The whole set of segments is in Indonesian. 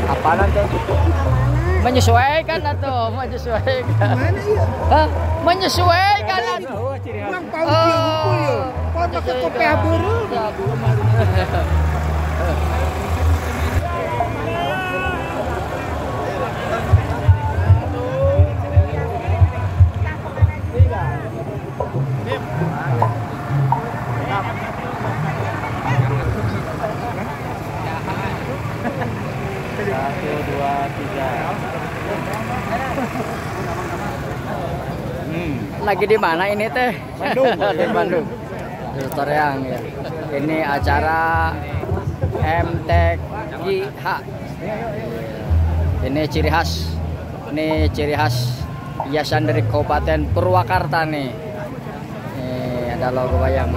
Apaan tuh? Menyesuaikan atau menyesuaikan? Mana ya? Hah? Menyesuaikan atau? Uang paus ngumpul ya. Kau pakai kopiah burung. Satu, dua, tiga. Lagi di mana ini teh? Bandung. Di Bandung. Di Toreang ya. Ini acara MTQH. Ini ciri khas. Ini ciri khas hiasan dari Kabupaten Purwakarta nih. Ini ada logo wayang.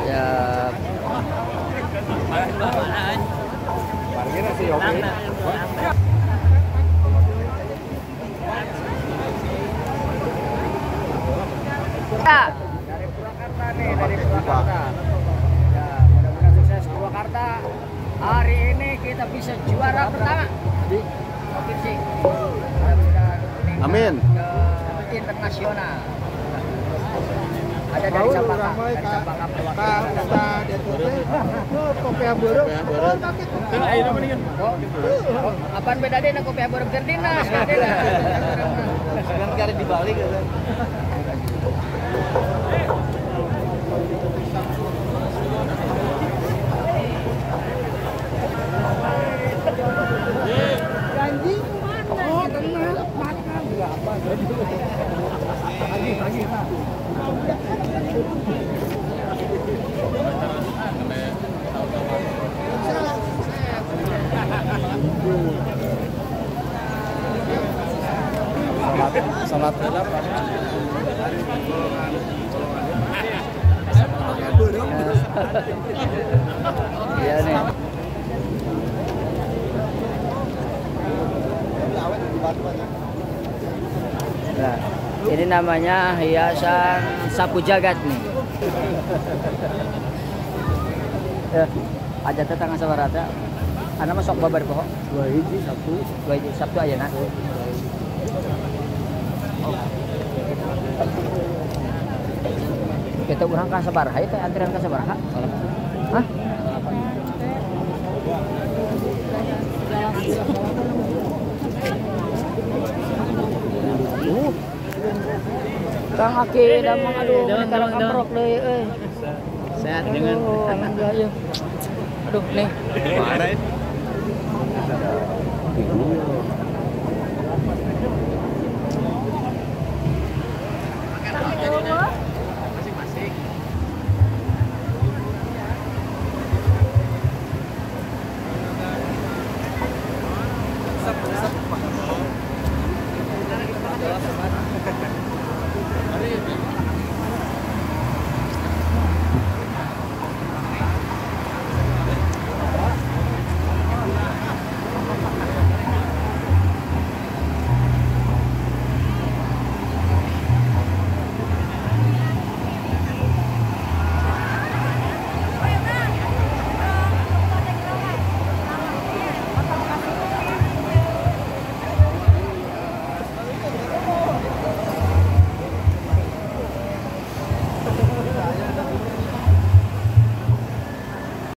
Ya. Parkirnya sih oke. Ya. Dari Purwakarta nih, dari Purwakarta. Ya, mudah-mudahan sukses Purwakarta. Hari ini kita bisa juara pertama di provinsi. Mudah-mudahan Amin. Ke internasional. Ada dari Sabang, dari Sabang Purwakarta. Kopiah burung. Kan ayeuna mendingan. Apaan beda deh kopiah burung Ferdinand? Kan kari dibalik gitu. Janji mana? Oh, tenang, makan. Enggak apa. Pagi. Salat berapa? Iya nih. Nah, ini namanya hiasan sapu jagat nih. Ya, aja tetangga sabarata. Ana mah sok babar poho. 2 hiji Sabtu. 2 hiji Sabtu ayeuna. Kita urang ka sabaraha teh antrian ka sabaraha? Hah? Kang Aki damang aduh sekarang kamprok deui euy. Sehat dengan. Aduh nih. Mana ini?